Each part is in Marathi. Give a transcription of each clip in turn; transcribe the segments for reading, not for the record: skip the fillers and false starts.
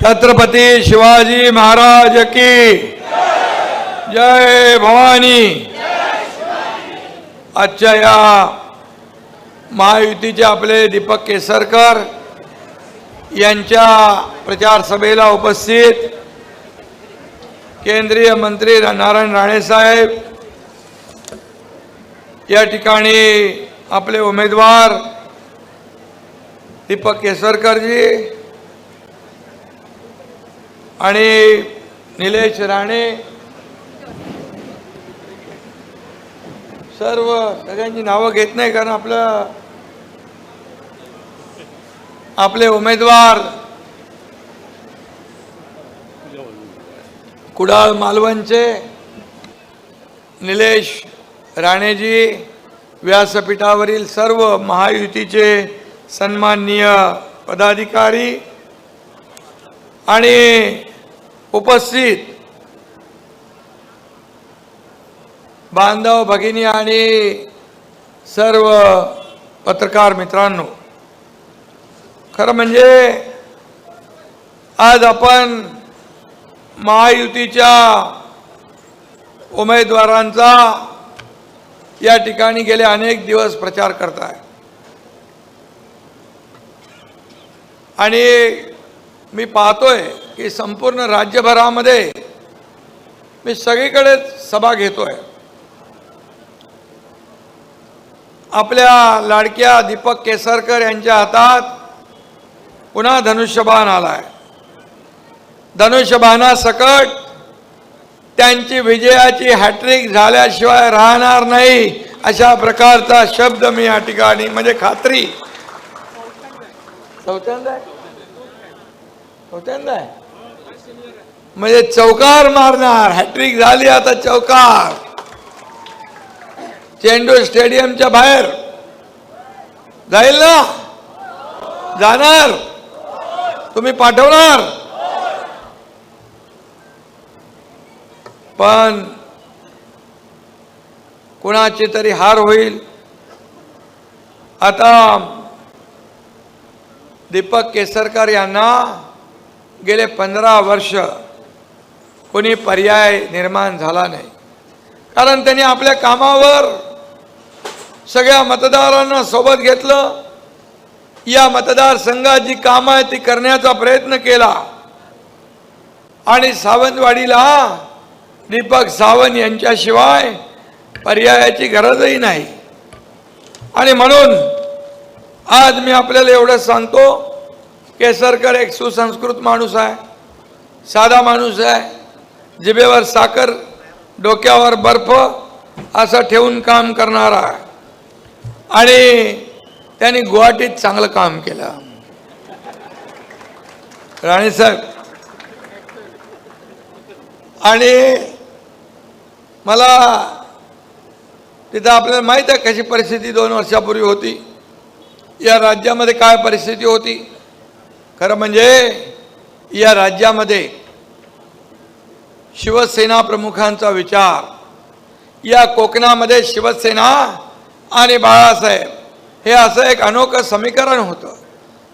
छत्रपती शिवाजी महाराज की जय भवानी। आजच्या या महायुतीचे आपले दीपक केसरकर यांच्या प्रचार सभेला उपस्थित केंद्रीय मंत्री नारायण राणे साहेब, या ठिकाणी आपले उमेदवार दीपक केसरकरजी आणि निलेश राणे, सगळ्यांची नावं घेत नाही कारण आपले उमेदवार कुडाळ मालवणचे निलेश राणेजी, व्यासपीठावरील सर्व महायुतीचे सन्माननीय पदाधिकारी आणि उपस्थित बांधव भगिनी आणि सर्व पत्रकार मित्रांनो, खरं म्हणजे आज आपण महायुतीच्या उमेदवारांचा या ठिकाणी गेले अनेक दिवस प्रचार करताय आणि मी पाहतोय की संपूर्ण राज्यभरामध्ये मी सगळीकडे सभा घेतोय। आपल्या लाडक्या दीपक केसरकर यांच्या हातात पुन्हा धनुष्यबाण आलाय। धनुष्यबाणासकट त्यांची विजयाची हॅट्रिक झाल्याशिवाय राहणार नाही अशा प्रकारचा शब्द मी या ठिकाणी म्हणजे खात्री म्हणजे चौकार मारणार। हॅट्रिक झाली आता चौकार। चेंडू स्टेडियमच्या बाहेर जाईल ना, जाणार तुम्ही पाठवणार, पण कुणाची तरी हार होईल। आता दीपक केसरकर यांना गेले 15 वर्ष कोणी पर्याय निर्माण झाला नाही, कारण त्यांनी आपल्या कामावर सगळ्या मतदारांना सोबत घेतलं। या मतदारसंघात जी कामं आहेत ती करण्याचा प्रयत्न केला आणि सावंतवाडीला दीपक सावंत यांच्याशिवाय पर्यायाची गरजही नाही। आणि म्हणून आज मी आपल्याला एवढं सांगतो, केसरकर एक सुसंस्कृत माणूस आहे, साधा माणूस आहे, जिभेवर साखर डोक्यावर बर्फ असं ठेवून काम करणारा आहे आणि त्यांनी गुवाहाटीत चांगलं काम केलं। राणे साहेब, आणि मला तिथं आपल्याला माहित आहे कशी परिस्थिती 2 वर्षापूर्वी होती, या राज्यामध्ये काय परिस्थिती होती। खरं म्हणजे या राज्यामध्ये शिवसेना प्रमुखांचा विचार, या कोकणामध्ये शिवसेना आणि बाळासाहेब हे असं एक अनोखं समीकरण होतं।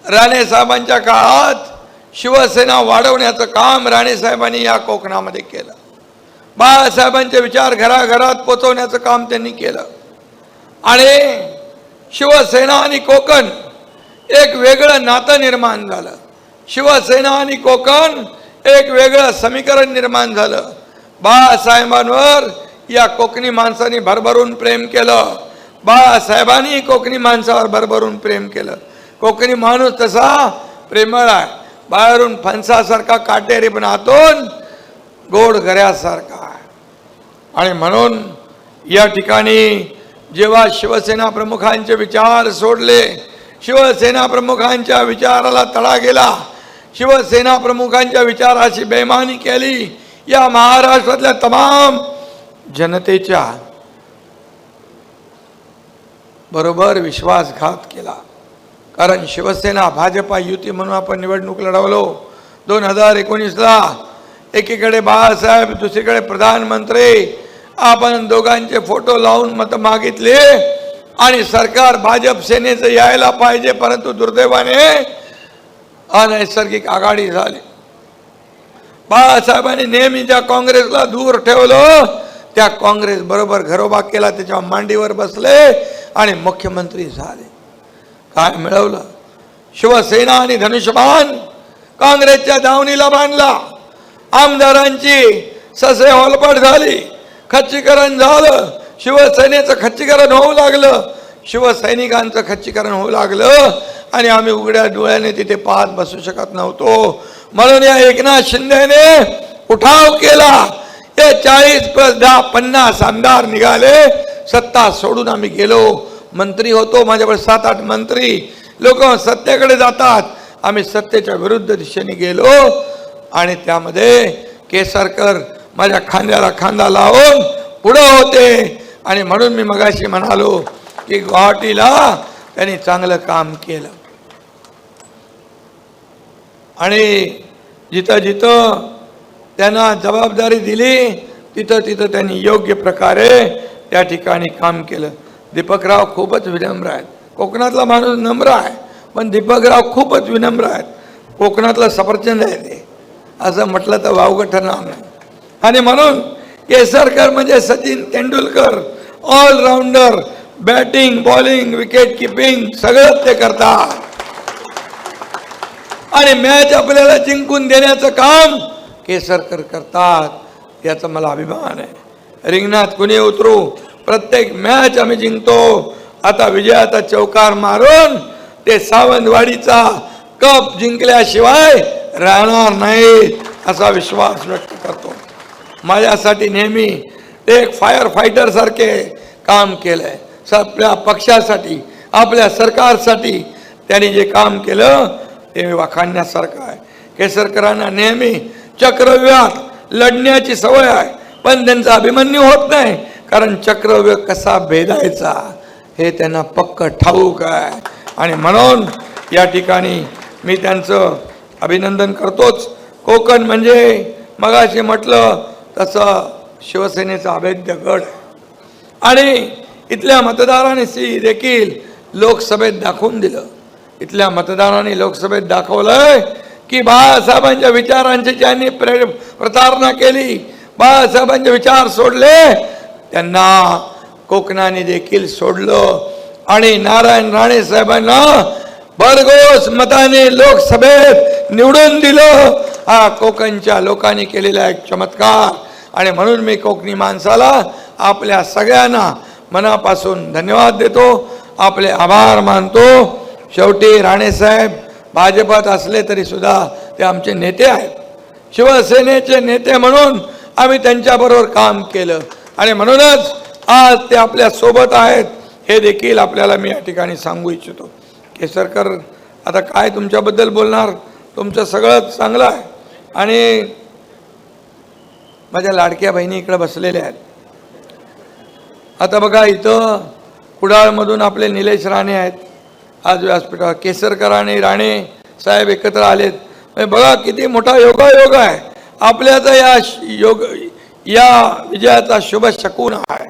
राणे साहेबांच्या काळात शिवसेना वाढवण्याचं काम राणे साहेबांनी या कोकणामध्ये केलं। बाळासाहेबांचे विचार घराघरात पोचवण्याचं काम त्यांनी केलं आणि शिवसेना आणि कोकण एक वेगळं नातं निर्माण झालं। शिवसेना आणि कोकण एक वेगळं समीकरण निर्माण झालं। बाळासाहेबांवर या कोकणी माणसांनी भरभरून प्रेम केलं, बाळासाहेबांनी कोकणी माणसावर भरभरून प्रेम केलं। कोकणी माणूस तसा प्रेमळ आहे, बाहेरून फणसासारखा काटेरी पण आतून गोड गऱ्यासारखा आहे। आणि म्हणून या ठिकाणी जेव्हा शिवसेना प्रमुखांचे विचार सोडले, शिवसेना प्रमुखांच्या विचाराला तडा गेला, शिवसेना प्रमुखांच्या विचाराची बेईमानी केली, या महाराष्ट्रातल्या तमाम जनतेच्या बरोबर विश्वासघात केला। कारण शिवसेना भाजपा युती म्हणून आपण निवडणूक लढवलो 2019ला। एकीकडे बाळासाहेब, दुसरीकडे प्रधानमंत्री, आपण दोघांचे फोटो लावून मत मागितले आणि सरकार भाजप सेनेचं यायला पाहिजे, परंतु दुर्दैवाने अनैसर्गिक आघाडी झाली। बाळासाहेबांनी नेहमी ज्या काँग्रेसला दूर ठेवलं त्या काँग्रेस बरोबर घरोबा केला, त्याच्या मांडीवर बसले आणि मुख्यमंत्री झाले. काय मिळवलं? शिवसेना आणि धनुष्यबाण काँग्रेसच्या दावणीला बांधला. आमदारांची ससे होलपट झाली, खच्चीकरण झालं, शिवसेनेचं खच्चीकरण होऊ लागलं, शिवसैनिकांचं खच्चीकरण होऊ लागलं आणि आम्ही उघड्या डोळ्याने तिथे पाहत बसू शकत नव्हतो. म्हणून या एकनाथ शिंदेने उठाव केला. हे 40+10 आमदार निघाले, सत्ता सोडून आम्ही गेलो. मंत्री होतो, माझ्याकडे 7-8 मंत्री. लोक सत्तेकडे जातात, आम्ही सत्तेच्या विरुद्ध दिशेने गेलो आणि त्यामध्ये केसरकर माझ्या खांद्याला खांदा लावून पुढे होते. आणि म्हणून मी मगाशी म्हणालो की गुवाहाटीला त्यांनी चांगलं काम केलं आणि जिथं जिथं त्यांना जबाबदारी दिली तिथं तिथं त्यांनी योग्य प्रकारे त्या ठिकाणी काम केलं. दीपकराव खूपच विनम्र आहेत. कोकणातला माणूस नम्र आहे, पण दीपकराव खूपच विनम्र आहेत. कोकणातला सफरचंद आहे ते, असं म्हटलं तर वावगं ठरणार नाही. आणि म्हणून केसरकर म्हणजे Sachin Tendulkar, allrounder, batting, bowling, wicket keeping सगळं ते करतात. आणि मॅच आपल्याला जिंकून देण्याचं काम केसरकर करतात, याचा मला अभिमान आहे. रिंगणात कुणी उतरू, प्रत्येक मॅच आम्ही जिंकतो. आता विजयाचा चौकार मारून ते सावंतवाडीचा कप जिंकल्याशिवाय राहणार नाही असा विश्वास व्यक्त करतो. माझ्यासाठी नेहमी ते एक फायर फायटर सारखे काम केलंय. आपल्या पक्षासाठी, आपल्या सरकारसाठी त्यांनी जे काम केलं ते वाखाणण्यासारखं आहे. केसरकरांना नेहमी चक्रव्यूहात लढण्याची सवय आहे, पण त्यांचा अभिमन्यू होत नाही, कारण चक्रव्यूह कसा भेदायचा हे त्यांना पक्क ठाऊक आहे. आणि म्हणून या ठिकाणी मी त्यांचं अभिनंदन करतोच. कोकण म्हणजे मगाशी म्हटलं तसं शिवसेनेचा अभेद्य गड आणि इथल्या मतदारांनी देखील लोकसभेत दाखवून दिलं. इथल्या मतदारांनी लोकसभेत दाखवलंय की बाळासाहेबांच्या विचारांची ज्यांनी प्रतारणा केली, बाळासाहेबांचे विचार सोडले, त्यांना कोकणाने देखील सोडलं. आणि नारायण राणे साहेबांना भरघोस मताने लोकसभेत निवडून दिलं. हा कोकणच्या लोकांनी केलेला एक चमत्कार. आणि म्हणून मी कोकणी माणसाला, आपल्या सगळ्यांना मनापासून धन्यवाद देतो, आपले आभार मानतो. शेवटी राणेसाहेब भाजपात असले तरी सुद्धा ते आमचे नेते आहेत. शिवसेनेचे नेते म्हणून आम्ही त्यांच्याबरोबर काम केलं आणि म्हणूनच आज ते आपल्या सोबत आहेत हे देखील आपल्याला मी या ठिकाणी सांगू इच्छितो. केसरकर आता काय तुमच्याबद्दल बोलणार, तुमचं सगळं चांगलं आहे. आणि माझ्या लाडक्या बहिणी इकडे बसलेल्या आहेत. आता बघा, इथं कुडाळमधून आपले निलेश राणे आहेत आज व्यासपीठावर. केसरकर आणि राणे साहेब एकत्र आलेत. बघा किती मोठा योगायोग आहे. आपल्याचा या विजयाचा शुभ शकून आहे.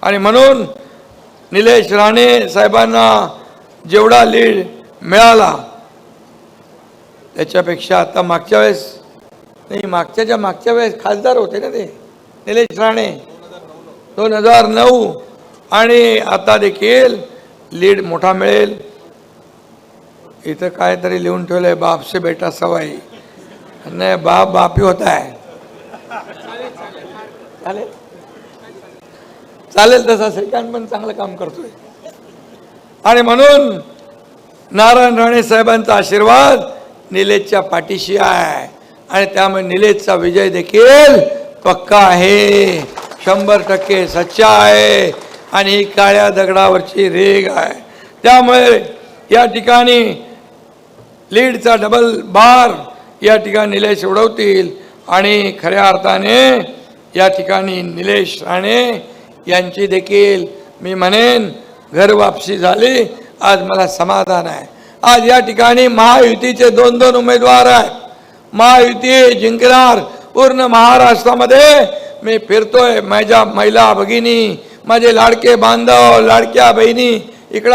आणि म्हणून निलेश राणे साहेबांना जेवढा लीड मिळाला त्याच्यापेक्षा आता मागच्या वेळेस नाही, मागच्या वेळेस खासदार होते ना ते निलेश राणे 2009, आणि आता देखील लीड मोठा मिळेल. इथं काहीतरी लिहून ठेवलंय, बाप से बेटा सवाई. नाही, बाप बापी होता है. चालेल तसा श्रीकांत पण चांगलं काम करतोय. आणि म्हणून नारायण राणे साहेबांचा आशीर्वाद निलेशच्या पाठीशी आहे आणि त्यामुळे निलेशचा विजय देखील पक्का आहे, 100% सच्चा आहे. आणि ही काळ्या दगडावरची रेग आहे. त्यामुळे या ठिकाणी लीडचा डबल बार या ठिकाणी निलेश उडवतील. आणि खऱ्या अर्थाने या ठिकाणी निलेश राणे यांची देखील मी म्हणेन घर वापसी झाली. आज मला समाधान आहे. आज या ठिकाणी महायुतीचे 2 उमेदवार आहेत. महायुती जिंकणार पूर्ण महाराष्ट्रामध्ये. मी फिरतोय, माझ्या महिला भगिनी, माझे लाडके बांधव, लाडक्या बहिणी इकडे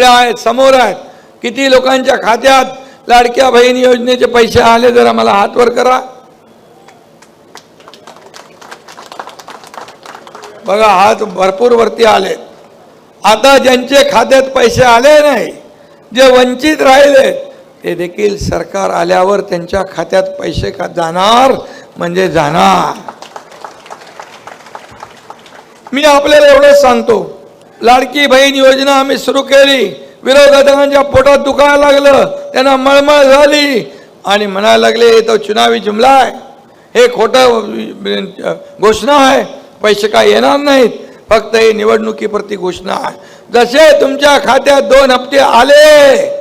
आहेत, समोर आहेत. किती लोकांच्या खात्यात लाडक्या बहिणी योजनेचे पैसे आले जरा मला हात वर करा. बघा हात भरपूर वरती आले. आता ज्यांचे खात्यात पैसे आले नाही, जे वंचित राहिले, ते देखील सरकार आल्यावर त्यांच्या खात्यात पैसे जाणार म्हणजे जाणार. मी आपल्याला एवढंच सांगतो, लाडकी बहीण योजना आम्ही सुरू केली, विरोधकांच्या पोटात दुखायला लागलं, त्यांना मळमळ झाली आणि म्हणायला लागले तो चुनावी जुमला आहे, हे खोटं घोषणा आहे, पैसे काय येणार नाहीत, फक्त हे निवडणुकीप्रती घोषणा आहे. जसे तुमच्या खात्यात 2 हप्ते आले,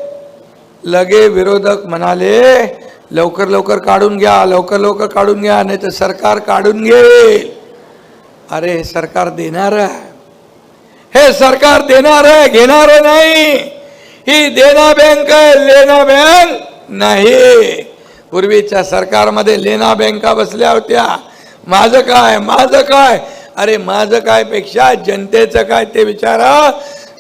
लगे विरोधक म्हणाले लवकर लवकर काढून घ्या, लवकर लवकर काढून घ्या, नाही तर सरकार काढून घेईल. अरे हे सरकार देणार आहे, हे सरकार देणार आहे, घेणार नाही. ही देना बँक आहे, लेना बँक नाही. पूर्वीच्या सरकारमध्ये लेना बँका बसल्या होत्या. माझं काय, माझं काय, अरे माझं काय पेक्षा जनतेचं काय ते विचारा.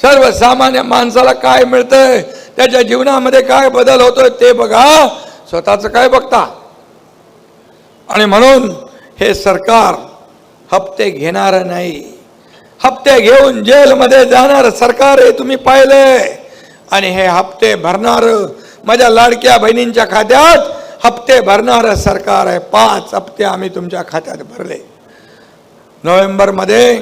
सर्वसामान्य माणसाला काय मिळतंय, त्याच्या जीवनामध्ये काय बदल होतोय ते बघा, स्वतःच काय बघता. आणि म्हणून हे सरकार हप्ते घेणार नाही, हप्ते घेऊन जेलमध्ये जाणार सरकार हे तुम्ही पाहिलंय. आणि हे हप्ते भरणार, माझ्या लाडक्या बहिणींच्या खात्यात हप्ते भरणार सरकार आहे. 5 हप्ते आम्ही तुमच्या खात्यात भरले. नोव्हेंबरमध्ये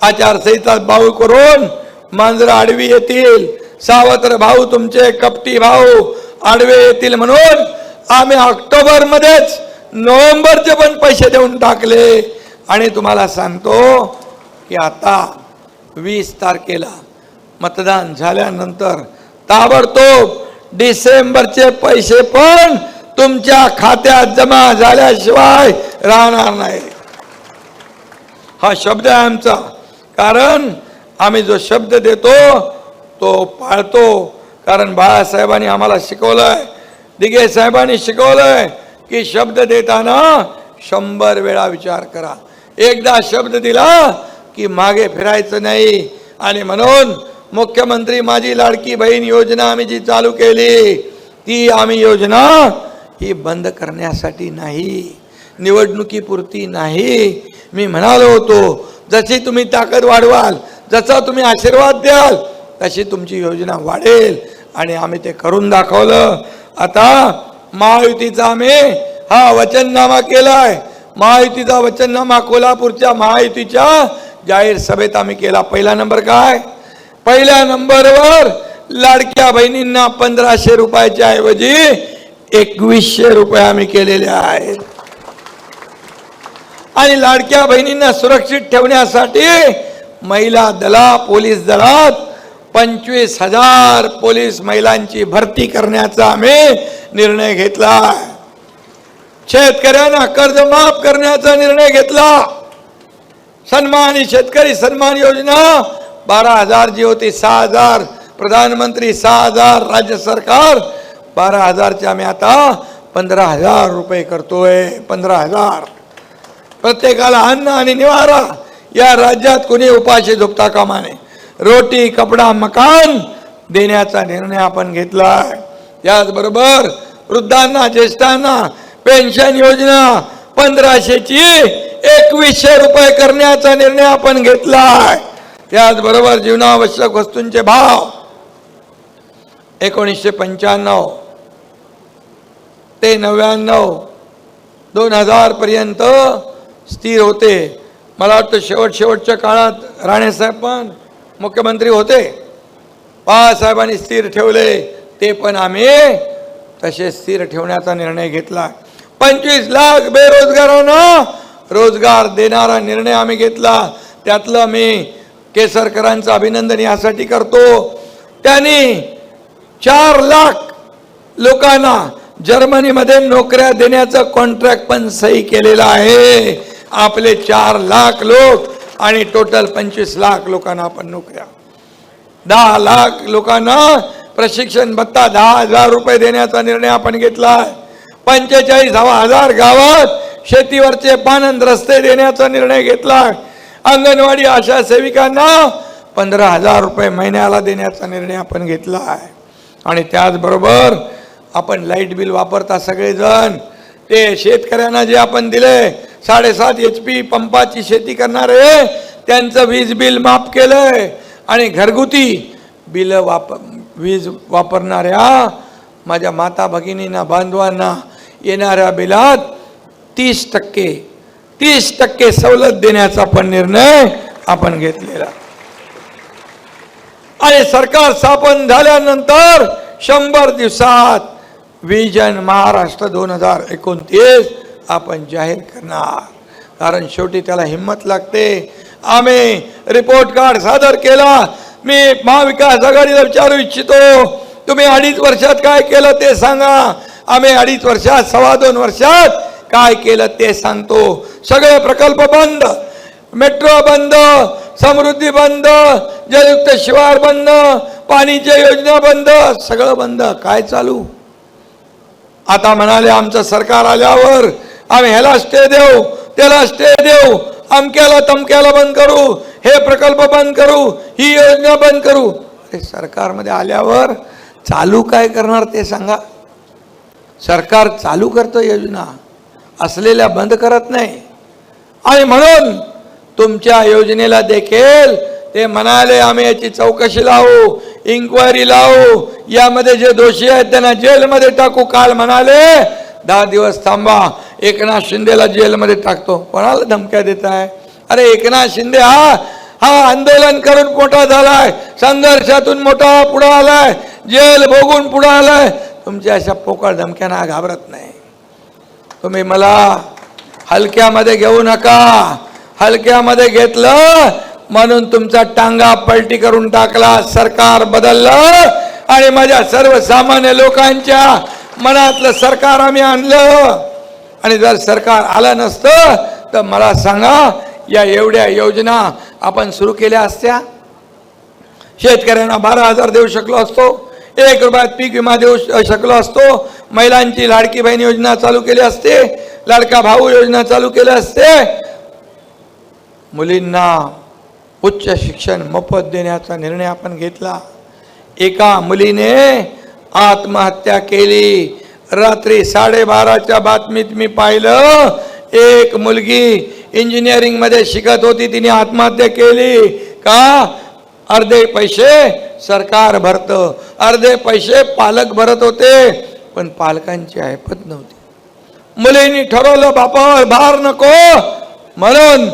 आचारसंहिता बाऊ करून मांजर आडवी येतील, सावत्र भाऊ तुमचे कपटी भाऊ आडवे येतील म्हणून आम्ही ऑक्टोबरमध्येच नोव्हेंबरचे पण पैसे देऊन टाकले. आणि तुम्हाला सांगतो की आता 20 तारखेला मतदान झाल्यानंतर ताबडतोब डिसेंबरचे पैसे पण तुमच्या खात्यात जमा झाल्याशिवाय राहणार नाही. हा शब्द आहे आमचा, कारण आम्ही जो शब्द देतो तो पाळतो. कारण बाळासाहेबांनी आम्हाला शिकवलंय, दिघे साहेबांनी शिकवलंय की शब्द देताना 100 वेळा विचार करा. एकदा शब्द दिला की मागे फिरायचं नाही. आणि म्हणून मुख्यमंत्री माझी लाडकी बहीण योजना आम्ही जी चालू केली, ती आम्ही योजना ही बंद करण्यासाठी नाही, निवडणुकीपुरती नाही. मी म्हणालो होतो, जशी तुम्ही ताकद वाढवाल, जसा तुम्ही आशीर्वाद द्याल, तशी तुमची योजना वाढेल. आणि आम्ही ते करून दाखवलं. आता महायुतीचा आम्ही हा वचननामा केलाय. महायुतीचा वचननामा कोल्हापूरच्या महायुतीच्या जाहीर सभेत आम्ही केला. पहिला नंबर काय, पहिल्या नंबरवर लाडक्या बहिणींना 1500 रुपयाच्या ऐवजी 2100 रुपये आम्ही केलेले आहेत. आणि लाडक्या बहिणींना सुरक्षित ठेवण्यासाठी महिला दला पोलीस दलात 25,000 पोलीस महिलांची भरती करण्याचा आम्ही निर्णय घेतला. शेतकऱ्यांना कर्ज माफ करण्याचा निर्णय घेतला. सन्मान शेतकरी सन्मान योजना 12,000 जी होती 6,000, प्रधानमंत्री 6,000, राज्य सरकार 12,000चे आम्ही आता 15,000 रुपये करतोय. 15,000. प्रत्येकाला अन्न आणि निवारा. या राज्यात कोणी उपाशी झोपता कामा नये. रोटी कपडा मकान देण्याचा निर्णय आपण घेतलाय. याचबरोबर वृद्धांना ज्येष्ठांना पेन्शन योजना 1500ची 2100 रुपये करण्याचा निर्णय आपण घेतलाय. त्याचबरोबर जीवनावश्यक वस्तूंचे भाव 1995 ते 99 2000 पर्यंत स्थिर होते. मला वाटतं शेवटच्या काळात राणेसाहेब पण मुख्यमंत्री होते, बाळासाहेबांनी स्थिर ठेवले, ते पण आम्ही तसे स्थिर ठेवण्याचा निर्णय घेतला. 25 लाख बेरोजगारांना रोजगार देणारा निर्णय आम्ही घेतला. त्यातलं मी केसरकरांचं अभिनंदन यासाठी करतो, त्यांनी 4 लाख लोकांना जर्मनीमध्ये नोकऱ्या देण्याचं कॉन्ट्रॅक्ट पण सही केलेलं आहे. आपले 4 लाख लोक आणि टोटल 25 लाख लोकांना आपण नोकऱ्या, 10 लाख लोकांना प्रशिक्षण भत्ता 10,000 रुपये देण्याचा निर्णय आपण घेतला. 45,000 गावात शेतीवरचे पाणंद रस्ते देण्याचा निर्णय घेतला. अंगणवाडी आशा सेविकांना 15,000 रुपये महिन्याला देण्याचा निर्णय आपण घेतला आहे. आणि त्याचबरोबर आपण लाईट बिल वापरता सगळेजण, ते शेतकऱ्यांना जे आपण दिले 7.5 HP पंपाची शेती करणारे त्यांचं वीज बिल माफ केलंय आणि घरगुती वीज वापरणाऱ्या माझ्या माता भगिनींना बांधवांना येणाऱ्या बिलात 30% सवलत देण्याचा पण निर्णय आपण घेतलेला. आणि सरकार स्थापन झाल्यानंतर 100 दिवसात विजन महाराष्ट्र 2029 आपण जाहीर करणार. कारण शेवटी त्याला हिम्मत लागते. आम्ही रिपोर्ट कार्ड सादर केला. मी महाविकास आघाडीला विचारू इच्छितो, तुम्ही 2.5 वर्षात काय केलं ते सांगा. आम्ही 2.5 वर्षात 2.25 वर्षात काय केलं ते सांगतो. सगळे प्रकल्प बंद, मेट्रो बंद, समृद्धी बंद, जलयुक्त शिवार बंद, पाणीच्या योजना बंद, सगळं बंद. काय चालू? आता म्हणाले आमचं सरकार आल्यावर आम्ही ह्याला स्टे देऊ, त्याला स्टे देऊ, अमक्याला तमक्याला बंद करू, हे प्रकल्प बंद करू, ही योजना बंद करू. अरे सरकारमध्ये आल्यावर चालू काय करणार ते सांगा. सरकार चालू करतो योजना, असलेल्या बंद करत नाही. आणि म्हणून तुमच्या योजनेला देखील ते म्हणाले आम्ही याची चौकशी लावू, इन्क्वायरी लावू, यामध्ये जे दोषी आहेत त्यांना जेलमध्ये टाकू. काल म्हणाले 10 दिवस थांबा, एकनाथ शिंदेला जेलमध्ये टाकतो. कोणाला धमक्या देत आहे? अरे एकनाथ शिंदे हा आंदोलन करून मोठा झालाय, संघर्षातून मोठा पुढे आलाय, जेल भोगून पुढे आलाय. तुमच्या अशा पोकळ धमक्यांना घाबरत नाही. तुम्ही मला हलक्यामध्ये घेऊ नका. हलक्यामध्ये घेतलं म्हणून तुमचा टांगा पलटी करून टाकला, सरकार बदललं आणि माझ्या सर्वसामान्य लोकांच्या मनातलं सरकार आम्ही आणलं. आणि जर सरकार आलं नसतं तर मला सांगा या एवढ्या योजना आपण सुरू केल्या असत्या? शेतकऱ्यांना 12,000 देऊ शकलो असतो, 1 रुपयात पीक विमा देऊ शकलो असतो, महिलांची लाडकी बहीण योजना चालू केली असते, लाडका भाऊ योजना चालू केली असते, मुलींना उच्च शिक्षण मोफत देण्याचा निर्णय आपण घेतला. एका मुलीने आत्महत्या केली. रात्री 12:30च्या बातमीत मी पाहिलं, एक मुलगी इंजिनिअरिंग मध्ये शिकत होती, तिने आत्महत्या केली. का? अर्धे पैसे सरकार भरतं, अर्धे पैसे पालक भरत होते, पण पालकांची ऐपत नव्हती. मुलींनी ठरवलं बापावर भार नको म्हणून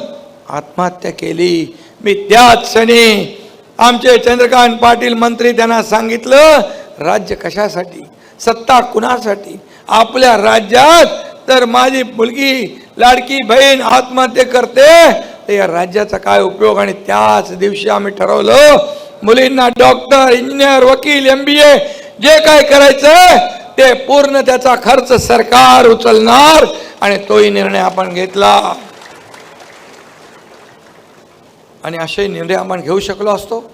आत्महत्या केली. मी त्याच क्षणी आमचे चंद्रकांत पाटील मंत्री त्यांना सांगितलं, राज्य कशासाठी, सत्ता कुणासाठी? आपल्या राज्यात तर माझी मुलगी लाडकी बहीण आत्महत्या करते तर या राज्याचा काय उपयोग? आणि त्याच दिवशी आम्ही ठरवलं मुलींना डॉक्टर, इंजिनियर, वकील, MBA जे काय करायचं ते पूर्ण त्याचा खर्च सरकार उचलणार. आणि तोही निर्णय आपण घेतला. आणि असे निर्णय आपण घेऊ शकलो असतो.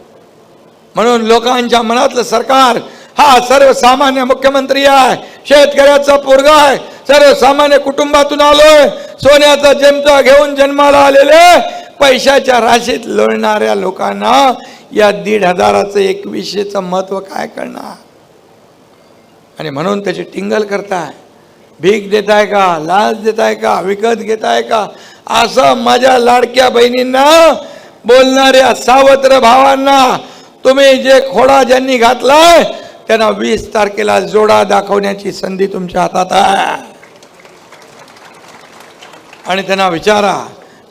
म्हणून लोकांच्या मनातलं सरकार हा सर्वसामान्य मुख्यमंत्री आहे, शेतकऱ्याचा पोरगा आहे, सर्वसामान्य कुटुंबातून आलोय, सोन्याचा चमचा घेऊन जन्माला आलेले पैशाच्या राशीत लोळणाऱ्या लोकांना या 1,500चं 2100चं महत्व काय कळणार? आणि म्हणून त्याची टिंगल करताय. भीक देताय का, लाच देताय का, विकत घेताय का? असं माझ्या लाडक्या बहिणींना, बोलणाऱ्या सावत्र भावांना तुम्ही जे खोडा ज्यांनी घातलाय त्यांना 20 तारखेला जोडा दाखवण्याची संधी तुमच्या हातात आहे. आणि त्यांना विचारा,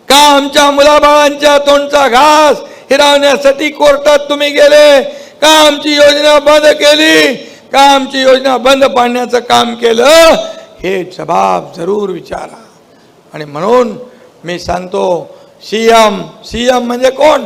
का आमच्या मुलाबाळांच्या तोंडचा घास हिरावण्यासाठी कोर्टात तुम्ही गेले? का आमची योजना बंद केली? का आमची योजना बंद पाडण्याचं काम केलं? हे जबाब जरूर विचारा. आणि म्हणून मी सांगतो, सीएम म्हणजे कोण?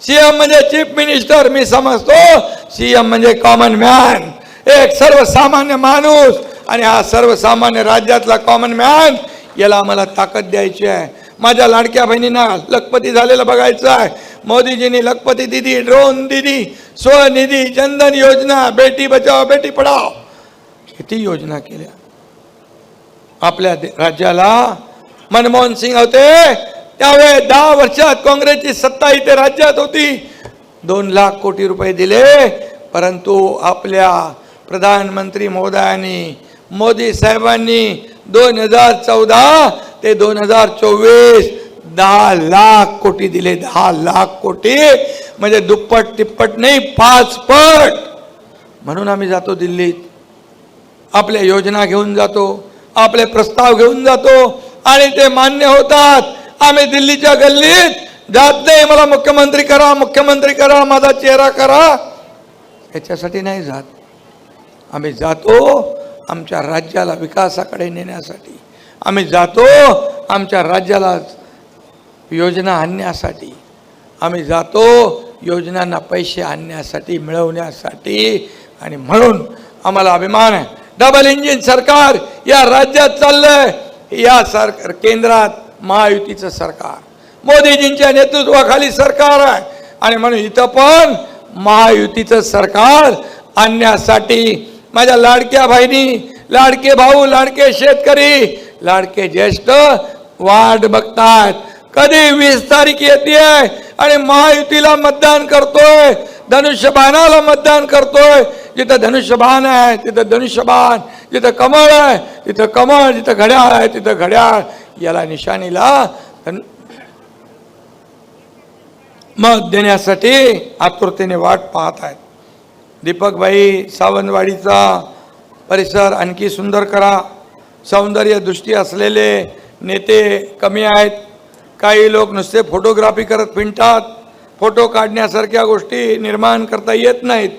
सीएम म्हणजे चीफ मिनिस्टर. मी समजतो सीएम म्हणजे कॉमन मॅन, एक सर्वसामान्य माणूस. आणि हा सर्वसामान्य राज्यातला कॉमन मॅन, याला मला ताकद द्यायची आहे. माझ्या लाडक्या बहिणींना लखपती झालेलं बघायचं आहे. मोदीजींनी लखपती दिदी, ड्रोन दिदी, स्वनिधी, जनधन योजना, बेटी बचाओ बेटी पढाओ, किती योजना केल्या. आपल्या राज्याला मनमोहन सिंग होते त्यावेळेस 10 वर्षात काँग्रेसची सत्ता इथे राज्यात होती. 2 लाख कोटी रुपये दिले. परंतु आपल्या प्रधानमंत्री महोदयांनी, मोदी साहेबांनी 2014 ते 2024 10 लाख कोटी दिले. 10 लाख कोटी म्हणजे दुप्पट तिप्पट नाही, 5 पट. म्हणून आम्ही जातो दिल्लीत, आपल्या योजना घेऊन जातो, आपले प्रस्ताव घेऊन जातो आणि ते मान्य होतात. आम्ही दिल्लीच्या गल्लीत जात नाही मला मुख्यमंत्री करा, मुख्यमंत्री करा, माझा चेहरा करा, ह्याच्यासाठी नाही जात. आम्ही जातो आमच्या राज्याला विकासाकडे नेण्यासाठी. आम्ही जातो आमच्या राज्याला योजना आणण्यासाठी. आम्ही जातो योजनांना पैसे आणण्यासाठी, मिळवण्यासाठी. आणि म्हणून आम्हाला अभिमान आहे. डबल इंजिन सरकार या राज्यात चाललंय. या सरकार केंद्रात महायुतीचं सरकार, मोदीजींच्या नेतृत्वाखाली सरकार आहे. आणि म्हणून इथं पण महायुतीचं सरकार आणण्यासाठी माझ्या लाडक्या बहिणी, लाडके भाऊ, लाडके शेतकरी, लाडके ज्येष्ठ वाट बघतात. कधी 20 तारीख येते आणि महायुतीला मतदान करतोय, धनुष्यबाणाला मतदान करतोय. जिथं धनुष्यबाण आहे तिथं धनुष्यबाण, जिथं कमळ आहे तिथं कमळ, जिथं घड्याळ आहे तिथं घड्याळ, याला निशाणीला मत देण्यासाठी आतुरतेने वाट पाहत आहेत. दीपकभाई, सावंतवाडीचा परिसर आणखी सुंदर करा. सौंदर्य दृष्टी असलेले नेते कमी आहेत. काही लोक नुसते फोटोग्राफी करत फिरतात. फोटो काढण्यासारख्या गोष्टी निर्माण करता येत नाहीत.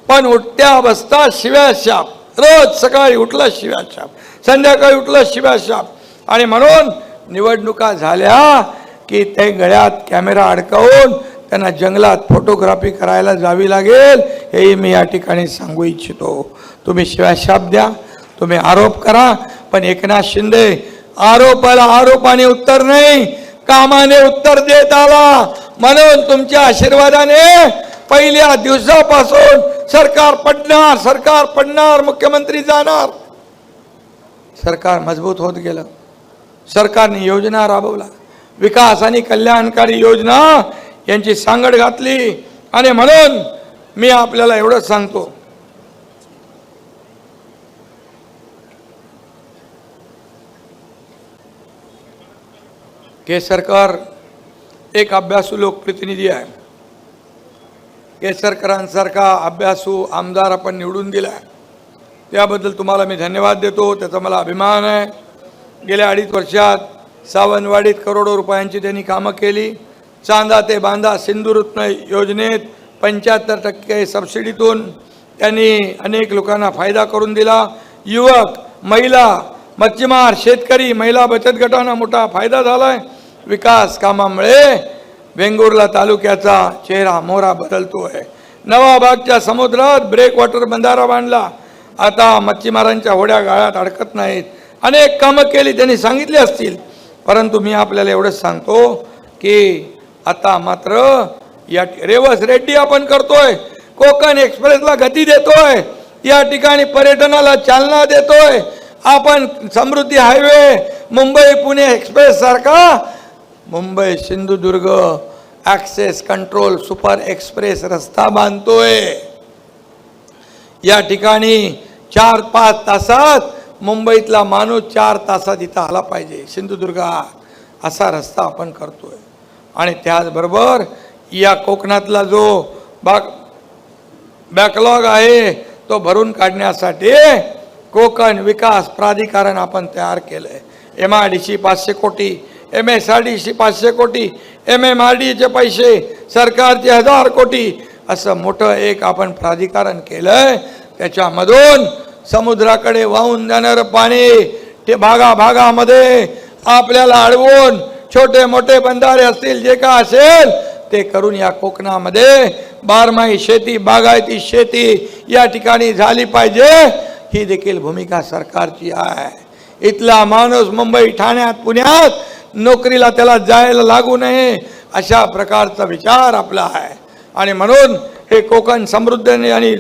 पण उठत्या बसता शिव्या शाप, रोज सकाळी उठलं शिव्या शाप, संध्याकाळी उठलं शिव्या शाप. आणि म्हणून निवडणुका झाल्या की ते गळ्यात कॅमेरा अडकवून त्यांना जंगलात फोटोग्राफी करायला जावी लागेल, हेही मी या ठिकाणी सांगू इच्छितो. तुम्ही शिव्या शाप द्या, तुम्ही आरोप करा, पण एकनाथ शिंदे आरोपाला आरोपाने उत्तर नाही, कामाने उत्तर देत आला. म्हणून तुमच्या आशीर्वादाने पहिल्या दिवसापासून सरकार पडणार, सरकार पडणार, मुख्यमंत्री जाणार. सरकार मजबूत होत गेलं. सरकारने योजना राबवला, विकास आणि कल्याणकारी योजना यांची सांगड घातली. आणि म्हणून मी आपल्याला एवढंच सांगतो, केसरकर एक अभ्यासू लोकप्रतिनिधी आहे. केसरकरांसारखा अभ्यासू आमदार आपण निवडून दिला, त्याबद्दल तुम्हाला मी धन्यवाद देतो. त्याचा मला अभिमान आहे. गेल्या 2.5 वर्षात सावंतवाडीत करोडो रुपयांची त्यांनी कामं केली. चांदा ते बांधा सिंधुरत्न योजनेत 75% सबसिडीतून त्यांनी अनेक लोकांना फायदा करून दिला. युवक, महिला, मच्छीमार, शेतकरी, महिला बचत गटांना मोठा फायदा झालाय. विकास कामामुळे वेंगुर्ला तालुक्याचा चेहरा मोहरा बदलतोय. नवाबागच्या समुद्रात ब्रेकवॉटर बंधारा बांधला. आता मच्छीमारांच्या होड्या गाळ्यात अडकत नाहीत. अनेक कामं केली, त्यांनी सांगितले असतील. परंतु मी आपल्याला एवढंच सांगतो की आता मात्र या रेवस रेड्डी आपण करतोय, कोकण एक्सप्रेसला गती देतोय, या ठिकाणी पर्यटनाला चालना देतोय. आपण समृद्धी हायवे, मुंबई पुणे एक्सप्रेस सारखा Mumbai Sindhudurg access control super express रस्ता बांधतोय. या ठिकाणी 4-5 तासात मुंबईतला माणूस 4 तासात इथं आला पाहिजे सिंधुदुर्गात, असा रस्ता आपण करतोय. आणि त्याचबरोबर या कोकणातला जो बॅकलॉग आहे तो भरून काढण्यासाठी कोकण विकास प्राधिकरण आपण तयार केलंय. MIDC 500 कोटी, MSRDC 500 कोटी, MMRDचे पैसे, सरकारचे 1000 कोटी, असं मोठं एक आपण प्राधिकरण केलंय. त्याच्यामधून समुद्राकडे वाहून जाणारं पाणी ते भागाभागामध्ये आपल्याला अडवून छोटे मोठे बंधारे असतील, जे का असेल ते करून या कोकणामध्ये बारमाही शेती, बागायती शेती या ठिकाणी झाली पाहिजे. ही देखील भूमिका सरकारची आहे. इथला माणूस मुंबई, ठाण्यात, पुण्यात नोकरीला त्याला जायला लागू नये, अशा प्रकारचा विचार आपला आहे. आणि म्हणून हे कोकण समृद्धीने आणि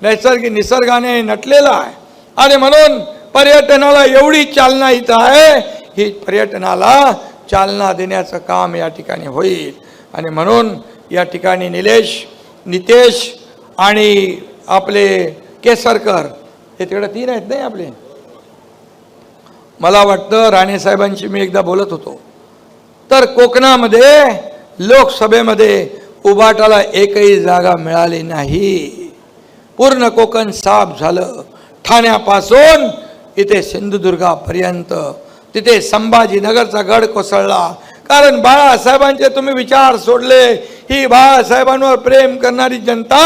नैसर्गिक निसर्गाने नटलेलं आहे. आणि म्हणून पर्यटनाला एवढी चालना इथं आहे, ही पर्यटनाला चालना देण्याचं काम या ठिकाणी होईल. आणि म्हणून या ठिकाणी नितेश आणि आपले केसरकर हे तिकडे 3 आहेत नाही आपले. मला वाटतं राणे साहेबांशी मी एकदा बोलत होतो, तर कोकणामध्ये लोकसभेमध्ये उभाटाला एकही जागा मिळाली नाही. पूर्ण कोकण साफ झालं. ठाण्यापासून इथे सिंधुदुर्गापर्यंत, तिथे संभाजीनगरचा गड कोसळला. कारण बाळासाहेबांचे तुम्ही विचार सोडले. ही बाळासाहेबांवर प्रेम करणारी जनता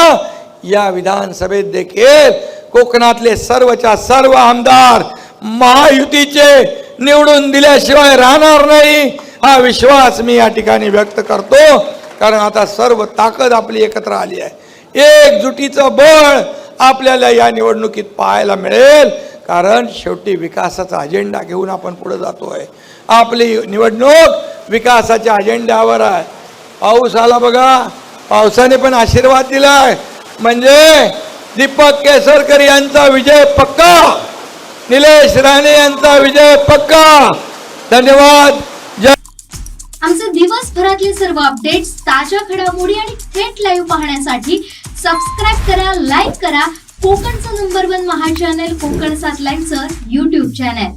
या विधानसभेत देखील कोकणातले सर्वच्या सर्व आमदार महायुतीचे निवडून दिल्याशिवाय राहणार नाही, हा विश्वास मी या ठिकाणी व्यक्त करतो. कारण आता सर्व ताकद आपली एकत्र आली आहे. एकजुटीचं बळ आपल्याला या निवडणुकीत पाहायला मिळेल. कारण शेवटी विकासाचा अजेंडा घेऊन आपण पुढे जातोय. आपली निवडणूक विकासाच्या अजेंड्यावर आहे. पाऊस आला बघा, पावसाने पण आशीर्वाद दिलाय. म्हणजे दीपक केसरकर यांचा विजय पक्का, निलेश राणे यांचा विजय पक्का. धन्यवाद. आमचे दिवसभरातले सर्व अपडेट्स, ताज्या घडामोडी आणि थेट लाईव्ह पाहण्यासाठी सबस्क्राईब करा, लाईक करा कोकणचं नंबर 1 महा चॅनल कोकण 7 लाईनचं YouTube चॅनल.